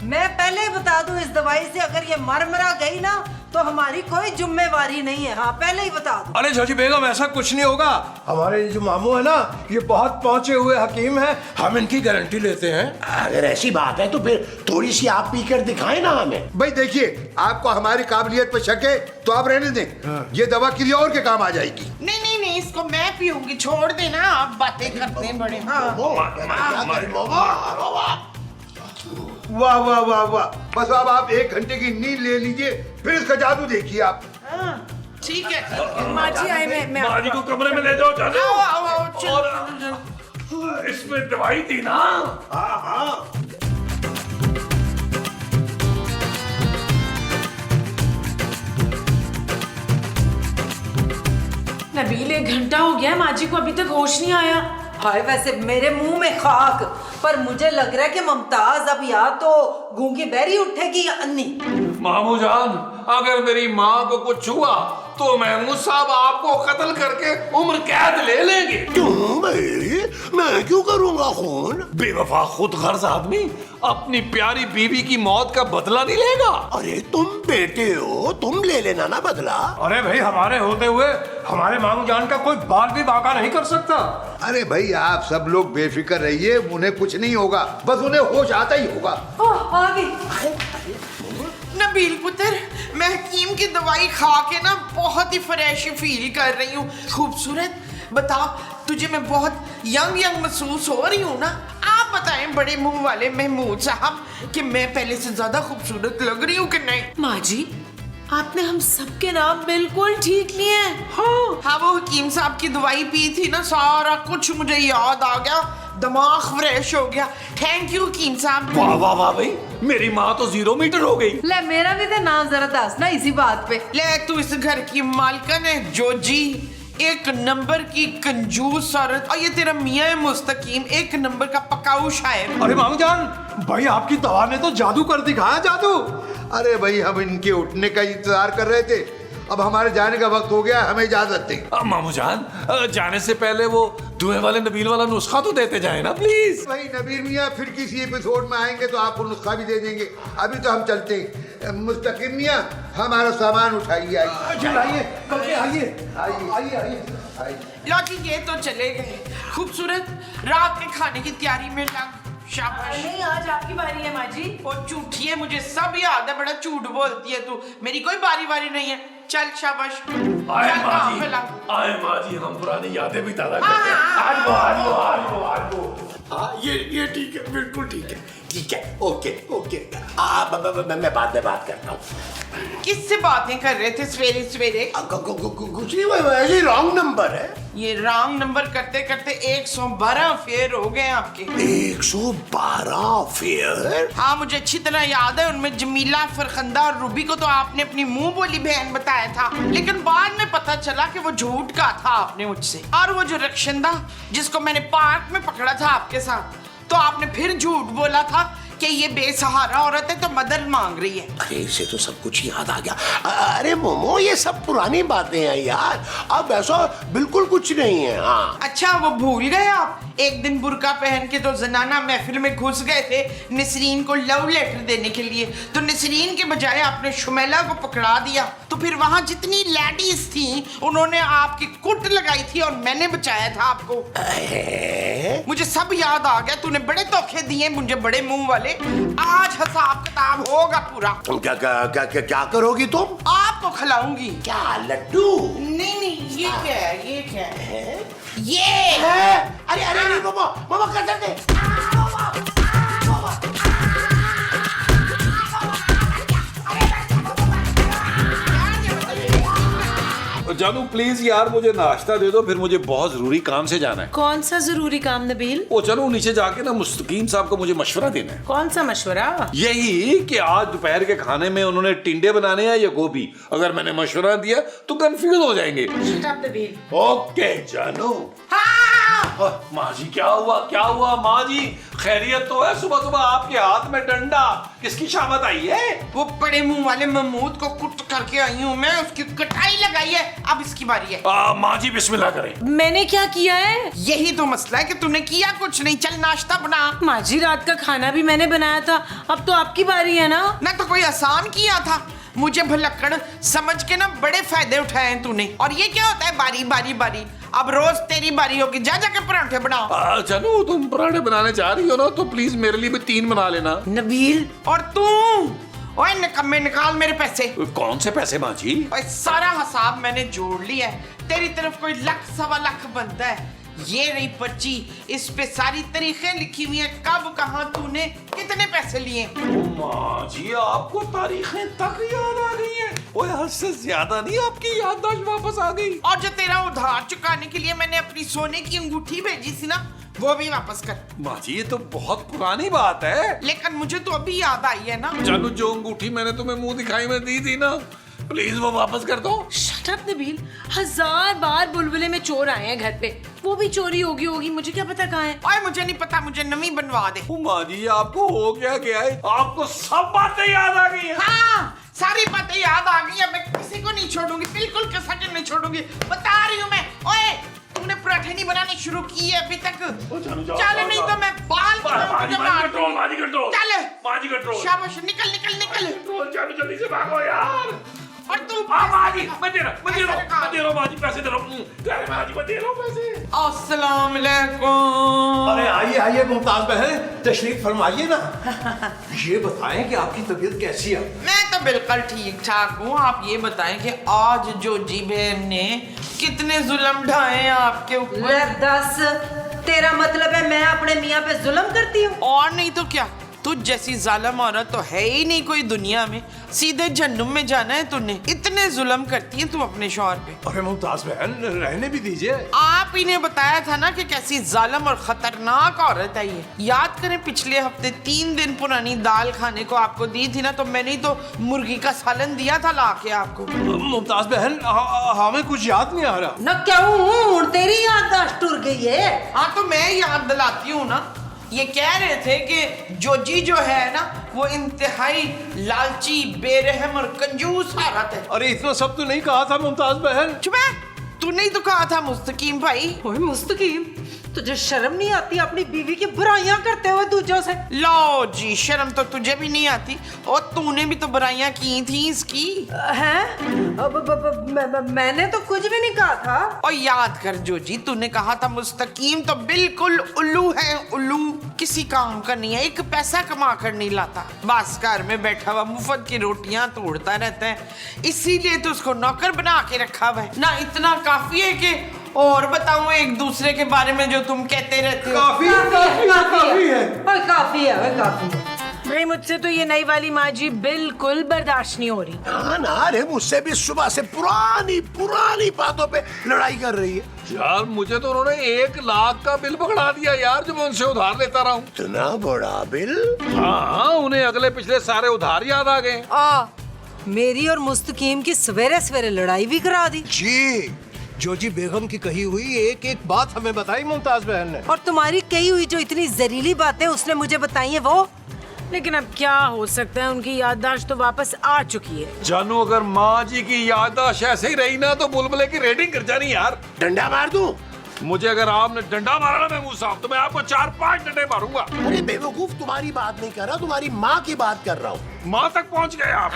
मैं पहले ही बता दूं, इस दवाई से अगर ये मरा गई ना तो हमारी कोई जिम्मेवारी नहीं है। हाँ, पहले ही बता दूं। अरे चाची बेगम, ऐसा कुछ नहीं होगा। हमारे जो मामू है ना, ये बहुत पहुंचे हुए हकीम हैं, हम इनकी गारंटी लेते हैं। अगर ऐसी बात है तो फिर थोड़ी सी आप पीकर दिखाएं ना हमें। भाई देखिए, आपको हमारी काबिलियत पे शक है तो आप रहने दें। ये दवा किसी और के काम आ जाएगी। नहीं नहीं नहीं, इसको मैं पीऊंगी, छोड़ देना, आप बातें करते हैं बड़े। हाँ वाह वाह वाह वाह, बस अब आप 1 घंटे की नींद ले लीजिए, फिर इसका जादू देखिए आप। ठीक है। माँ जी आए, मैं माँ जी को कमरे में ले जाओ, जाने आओ आओ आओ, चलो और चलो, चलो। इसमें दवाई थी ना। हाँ। नबील, 1 घंटा हो गया है, माँ जी को अभी तक होश नहीं आया। हाय, वैसे मेरे मुंह में खाक, पर मुझे लग रहा है कि मुमताज अब या तो गूंगी बहरी उठेगी या अन्नी। मामू जान, अगर मेरी माँ को कुछ हुआ तो महमूद साहब आपको कत्ल करके उम्र कैद ले लेंगे। क्यों भाई, मैं क्यों करूंगा खून? बेवफा खुद गर्ज आदमी अपनी प्यारी बीवी की मौत का बदला नहीं लेगा। अरे तुम बेटे हो, तुम ले लेना ना बदला। अरे भाई, हमारे होते हुए हमारे मामू जान का कोई बाल भी बांका नहीं कर सकता। अरे भाई, आप सब लोग बेफिक्र रहिए, उन्हें कुछ नहीं होगा, बस उन्हें होश आता ही होगा। आ गई। नबील पुत्र, मैं हकीम की दवाई खा के ना बहुत ही फ्रेश फील कर रही हूँ। खूबसूरत, बता, तुझे मैं बहुत यंग महसूस हो रही हूँ ना? आप बताएं बड़े मुंह वाले महमूद साहब कि मैं पहले से ज्यादा खूबसूरत लग रही हूँ कि नहीं? माँ जी, आपने हम सबके नाम बिल्कुल ठीक लिए हैं। हाँ, वो हकीम साहब की दवाई पी थी ना, सारा कुछ मुझे याद आ गया, दिमाग फ्रेश हो गया। थैंक यू हकीम साहब। वाह वाह वाह भाई, मेरी माँ तो 0 मीटर हो गई। ले, मेरा भी तो नाम जरा दस ना इसी बात पे। ले, तू इस घर की मालकन है जोजी, 1 नंबर की कंजूस औरत, और ये तेरा मियाँ है मुस्तकीम, 1 नंबर का पकाऊ शायर। अरे मामू जान, भाई आपकी दवा ने तो जादू कर दिखाया, जादू। अरे भाई, हम इनके उठने का इंतजार कर रहे थे, अब हमारे जाने का वक्त हो गया, हमें इजाजत दें। मामू जान, जाने से पहले वो धुएं वाले नबील वाला नुस्खा तो देते जाए ना प्लीज। भाई नबील मियाँ फिर किसी एपिसोड में आएंगे तो आपको नुस्खा भी दे देंगे, अभी तो हम चलते हैं। मुस्तकीम मियाँ, हमारा सामान उठाइए। आइए, आइए, आइए, आइए। लौटी, ये तो चले गए। खूबसूरत, रात के खाने की तैयारी में लग। शाबाश। नहीं, आज आपकी बारी है माँ जी। वो झूठी है, मुझे सब याद है, बड़ा झूठ बोलती है तू, मेरी कोई बारी वारी नहीं है। चल शाबाश। आए चल, माँ जी, फैला। आए माँ जी, हम पुरानी यादें भी ताज़ा करते हैं। आज वो, आज वो, आज वो, आज वो। हाँ, ये ठीक है, बिल्कुल ठीक है, ठीक है, ओके ओके। मैं बाद में बात करता हूँ। किससे बातें कर रहे थे सवेरे सवेरे? कुछ नहीं, वैसे रॉन्ग नंबर है। ये रॉन्ग नंबर करते करते 112 फेयर हो गए आपके। 112 फेयर? हाँ, मुझे अच्छी तरह याद है, उनमें जमीला, फरखंदा और रूबी को तो आपने अपनी मुंह बोली बहन बताया था, लेकिन बाद में पता चला कि वो झूठ का था आपने मुझसे। और वो जो रक्षंदा जिसको मैंने पार्क में पकड़ा था आपके साथ, तो आपने फिर झूठ बोला था कि ये बेसहारा औरत है तो मदद मांग रही है। अरे इसे तो सब कुछ याद आ गया। अरे मोमो, ये सब पुरानी बातें हैं यार, अब ऐसा बिल्कुल कुछ नहीं है। हाँ, अच्छा, वो भूल गए आप? एक दिन बुर्का पहन के तो जनाना महफिल में घुस गए थे नसरीन को लव लेटर देने के लिए, तो नसरीन के बजाय आपने शुमैला को पकड़ा दिया, तो फिर वहां जितनी लेडीज थी उन्होंने आपकी कुट लगाई थी और मैंने बचाया था आपको। मुझे सब याद आ गया, तूने बड़े धोखे दिए मुझे, बड़े मुंह वाले। आज हिसाब किताब होगा पूरा। क्या क्या क्या क्या, क्या करोगी तुम? आपको खिलाऊंगी। क्या लड्डू? नहीं नहीं, ये क्या है, ये क्या है? ये है? अरे अरे अरे मामा, मामा कर दे। जानू प्लीज यार, मुझे नाश्ता दे दो, फिर मुझे बहुत जरूरी काम से जाना है। कौन सा जरूरी काम नबील? वो चलो नीचे जाके ना मुस्तकीम साहब को मुझे मशवरा देना है। कौन सा मशवरा? यही कि आज दोपहर के खाने में उन्होंने टिंडे बनाने हैं या गोभी। अगर मैंने मशवरा दिया तो कंफ्यूज हो जाएंगे। Shut up, Nabeel. ओके जानू। हाँ, माँ जी क्या हुआ माँ जी? खैरियत तो है? सुबह सुबह आपके हाथ में डंडा, किसकी शामत आई है? वो बड़े मुंह वाले महमूद को कुट करके आई हूँ मैं, उसकी कटाई लगाई है, अब इसकी बारी है। माँ जी बिस्मिल्लाह करें। मैंने क्या किया है? यही तो मसला है कि तूने किया कुछ नहीं। चल नाश्ता बना। माँ जी रात का खाना भी मैंने बनाया था, अब तो आपकी बारी है ना। ना तो कोई आसान किया था, मुझे भुलक्कड़ समझ के ना बड़े फायदे उठाए हैं तूने। और ये क्या होता है बारी बारी बारी? अब रोज तेरी बारी होगी, जा जाके पराठे बनाओ। चलो तुम पराठे बनाने जा रही हो ना, तो प्लीज मेरे लिए भी 3 बना लेना। नबील और तू, ओए निकम्मे निकाल मेरे पैसे। कौन से पैसे माँ जी? ओए सारा हिसाब मैंने जोड़ लिया है, तेरी तरफ कोई 1 सवा लाख बनता है। ये रही पर्ची, इस पे सारी तारीखें लिखी हुई हैं, कब कहाँ तूने कितने पैसे लिए। माँ जी आपको तारीखें तक याद आ गई हैं? ओए हद से ज्यादा नहीं, आपकी याददाश्त वापस आ गई। और जो तेरा उधार चुकाने के लिए मैंने अपनी सोने की अंगूठी भेजी थी ना, वो भी वापस कर। माँ जी ये तो बहुत पुरानी बात है। लेकिन मुझे तो अभी याद आई है ना। चलो जो अंगूठी मैंने तुम्हें मुंह दिखाई में दी थी ना, प्लीज वो वापस कर दो। शट अप नबील, 1000 बार बुलबुले में चोर आए हैं घर पे, वो भी चोरी होगी, मुझे क्या पता कहाँ है। ओए मुझे नहीं पता, मुझे नवी बनवा दे। माँ जी आपको हो क्या गया है? आपको सब बातें याद आ गई हैं। हाँ सारी बातें याद आ गई है, मैं किसी को नहीं छोड़ूंगी, बिल्कुल किसी नहीं छोड़ूंगी, बता रही हूँ मैं। ओए तूने पराठे नहीं बनाने शुरू किए अभी तक? चल नहीं तो मैं बाल चल। शाबाश, निकल निकल निकल। चलो जल्दी से भागो यार। और तू माँ जी मैं दे रहा माँ जी पैसे दे रहा हूँ। माँ जी मैं दे रहा हूँ पैसे। अस्सलाम वालेकुम। अरे आइए आइए मुमताज बहन, तशरीफ फरमाइए ना। ये बताएं कि आपकी तबीयत कैसी है? मैं तो बिल्कुल ठीक ठाक हूँ। आप ये बताएं कि आज जोजी बहन ने कितने जुल्म ढाए हैं आपके ऊपर? 10। तेरा मतलब है मैं अपने मियाँ पे जुल्म करती हूँ? और नहीं तो क्या, तुझ जैसी जालिम औरत तो है ही नहीं कोई दुनिया में। सीधे जहन्नुम में जाना है तूने, इतने जुल्म करती है तू अपने शौहर पे। अरे मुमताज बहन रहने भी दीजिए। आप ही ने बताया था ना कि कैसी जालिम और खतरनाक औरत है ये। याद करें पिछले हफ्ते 3 दिन पुरानी दाल खाने को आपको दी थी ना, तो मैंने ही तो मुर्गी का सालन दिया था लाके आपको। मुमताज बहन हमें कुछ याद नहीं आ रहा। न क्यों, तेरी याददाश्त टूट गई है। हाँ तो मैं याद दिलाती हूँ ना। ये कह रहे थे कि जोजी जो है ना, वो इंतहाई लालची, बेरहम और कंजूस औरत है। अरे इतना सब तो नहीं कहा था मुमताज बहन। चुप है, तूने ही तो कहा था मुस्तकीम भाई। ओए मुस्तकीम, तुझे शर्म नहीं आती अपनी बीवी की बुराइयां करते हुए दूसरों से? लो जी, शर्म तो तुझे भी नहीं आती, और तूने भी तो बुराइयां की थी इसकी। हैं? मैंने तो कुछ भी नहीं कहा था। और याद कर जोजी, तूने कहा था मुस्तकीम तो बिल्कुल उल्लू है, उल्लू, किसी काम का नहीं है, 1 पैसा कमा कर नहीं लाता, बस घर में बैठा हुआ मुफ्त की रोटियां तोड़ता रहता है। इसीलिए तो उसको नौकर बना के रखा हुआ है ना। इतना काफी है कि और बताऊं एक दूसरे के बारे में जो तुम कहते रहते हो। काफी है। काफी है। भाई मुझसे तो ये नई वाली माँ जी बिल्कुल बर्दाश्त नहीं हो रही। ना अरे मुझसे भी सुबह से पुरानी बातों पे लड़ाई कर रही है यार। मुझे तो उन्होंने 1 लाख का बिल पकड़ा दिया यार, जो मैं उनसे उधार लेता रहा हूँ। इतना बड़ा बिल? हाँ, उन्हें अगले पिछले सारे उधार याद आ गए। मेरी और मुस्तकीम की सवेरे सवेरे लड़ाई भी करा दी जी। जोजी बेगम की कही हुई एक बात हमें बताई मुमताज बहन ने। और तुम्हारी कही हुई जो इतनी जहरीली बातें उसने मुझे बताई है वो। लेकिन अब क्या हो सकता है, उनकी याददाश्त तो वापस आ चुकी है। जानू अगर माँ जी की याददाश्त ऐसे ही रही ना, तो बुलबुले की रेटिंग कर जानी यार। डंडा मार दूं? मुझे अगर आपने डंडा मारा ना महमूद साहब, तो मैं आपको 4-5 डंडे मारूंगा। अरे बेवकूफ, तुम्हारी बात नहीं कर रहा, तुम्हारी माँ की बात कर रहा हूँ। माँ तक पहुँच गए आप।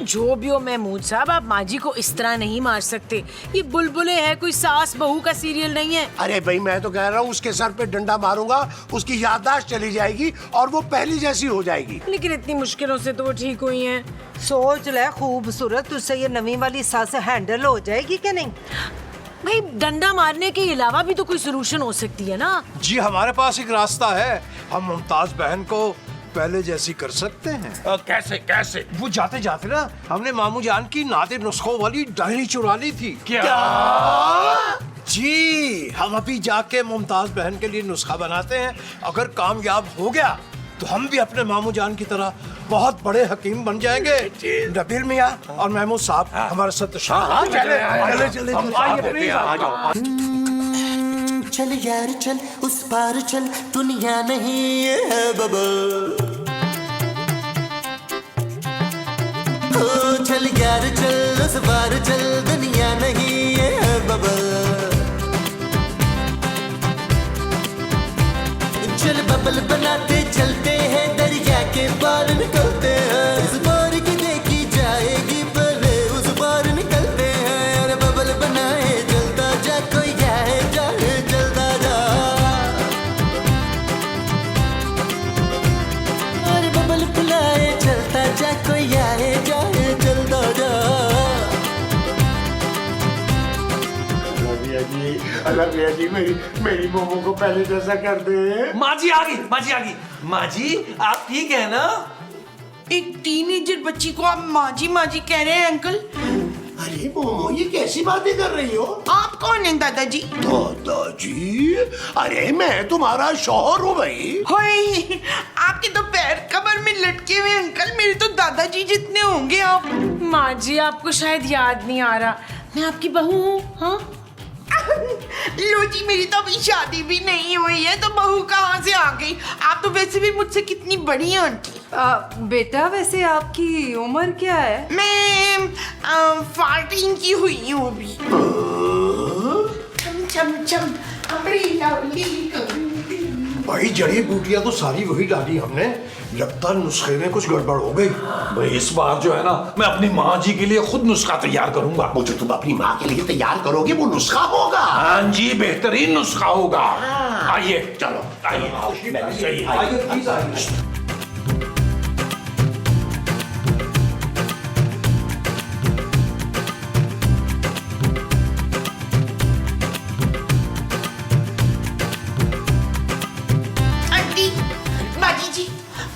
जो भी हो महमूद साहब, आप माँ जी को इस तरह नहीं मार सकते। ये बुलबुले है, कोई सास बहू का सीरियल नहीं है। अरे भाई मैं तो कह रहा हूँ उसके सर पे डंडा मारूंगा, उसकी याददाश्त चली जाएगी और वो पहली जैसी हो जाएगी। लेकिन इतनी मुश्किलों से तो वो ठीक हुई हैं। सोच ले खूबसूरत, तुझसे ये नवी वाली सास हैंडल हो जाएगी कि नहीं? भाई डंडा मारने के अलावा भी तो कोई सलूशन हो सकती है ना। जी हमारे पास एक रास्ता है, हम मुमताज बहन को पहले जैसी कर सकते हैं। कैसे? वो जाते जाते ना हमने मामू जान की नादिर नुस्खों वाली डायरी चुरा ली थी। क्या? जी हम अभी जाके मुमताज बहन के लिए नुस्खा बनाते हैं। अगर कामयाब हो गया तो हम भी अपने मामू जान की तरह बहुत बड़े हकीम बन जाएंगे। नबील मियाँ और महमूद साहब हमारे साथ। चले चल यार चल उस पार चल दुनिया नहीं ये है बबल ओ चल यार चल उस पार चल दुनिया नहीं ये है बबल चल बबल बनाते चलते हैं दरिया के पार निकलते हैं उस पार की देखी जाएगी पहले उस पार निकलते हैं अरे बबल बनाए चलता जा कोई जाए जाए चलता जा अरे बबल बुलाए चलता जा कोई आए जाए चलता जा अलग जी मेरी मोमो को पहले जैसा कर दे। माँ जी आ गई, माँ जी आ गई। माँ जी आप ठीक है ना? एक टीनेजर बच्ची को आप माँ जी कह रहे हैं अंकल? अरे मोमो ये कैसी बातें कर रही हो? आप कौन हैं दादाजी? दादाजी? अरे मैं तुम्हारा शौहर हूँ भाई। होए, आपके तो पैर कमर में लटके हुए अंकल, मेरे तो दादाजी जितने होंगे आप। माँ जी आपको शायद याद नहीं आ रहा, मैं आपकी बहू हूँ। हाँ लो जी, मेरी तो अभी शादी भी नहीं हुई है तो बहू कहाँ से आ गई? आप तो वैसे भी मुझसे कितनी बड़ी हैं आंटी। बेटा वैसे आपकी उम्र क्या है? मैं 14 की हुई हूँ अभी। चम चम भाई जड़ी बूटियां तो सारी वही डाली हमने, लगता नुस्खे में कुछ गड़बड़ हो गई। भाई इस बार जो है ना मैं अपनी माँ जी के लिए खुद नुस्खा तैयार करूंगा। वो जो तुम अपनी माँ के लिए तैयार करोगे वो नुस्खा होगा। हाँ जी बेहतरीन नुस्खा होगा। आइए चलो आइए आइए प्लीज आइए। आंटी, बाजी जी,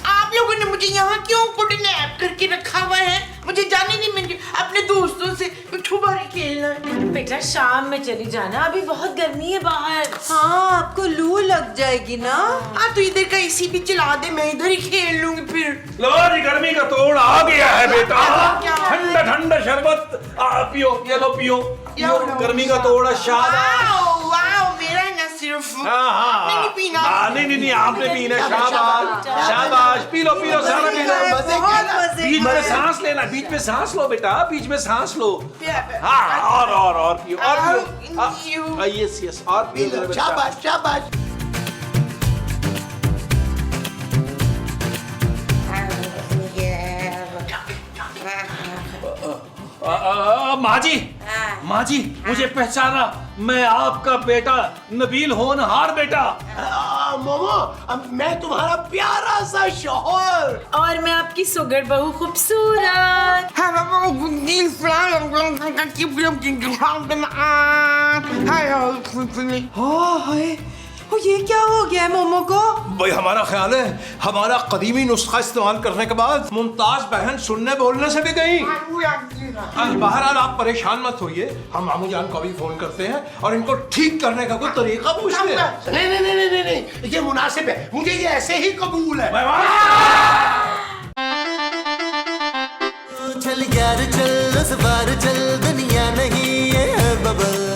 आप लोगों ने मुझे यहाँ क्यों किडनैप करके रखा हुआ है? मुझे जाने नहीं, मुझे अपने दोस्तों से छुपारी खेलना है। बेटा शाम में चली जाना, अभी बहुत गर्मी है बाहर। हाँ आपको लू लग जाएगी ना। हाँ तो इधर का एसी भी चला दे, मैं इधर ही खेल लूंगी फिर। लो जी गर्मी का तोड़ आ गया है बेटा। क्या? ठंडा ठंडा शरबत पियो, ये लो पियो। गर्मी का तोड़ शाबाश। वाओ, मेरा ना सिर्फ हाँ नहीं पीना। नहीं आपने पीना। शाबाश शाबाश, पी लो सारा पी लो। बीच में सांस लेना, बीच में सांस लो बेटा, बीच में सांस लो। हाँ और पियो और पियो। यस यस और पियो। शाबाश शाबाश। माँ जी मुझे पहचाना, मैं आपका बेटा नबील होनहार बेटा। मोमो मैं तुम्हारा प्यारा सा शौहर। और मैं आपकी सुगर बहू खूबसूरत। ये क्या हो गया है मोमो को? भाई हमारा ख्याल है हमारा कदीमी नुस्खा इस्तेमाल करने के बाद मुमताज बहन सुनने बोलने से भी गई। बहरहाल आप परेशान मत होइए, हम मामू जान को भी फोन करते हैं और इनको ठीक करने का कोई तरीका पूछते हैं। नहीं, ये मुनासिब है, मुझे ये ऐसे ही कबूल है। चल यार चल उस बार चल दुनिया नहीं ये है बबल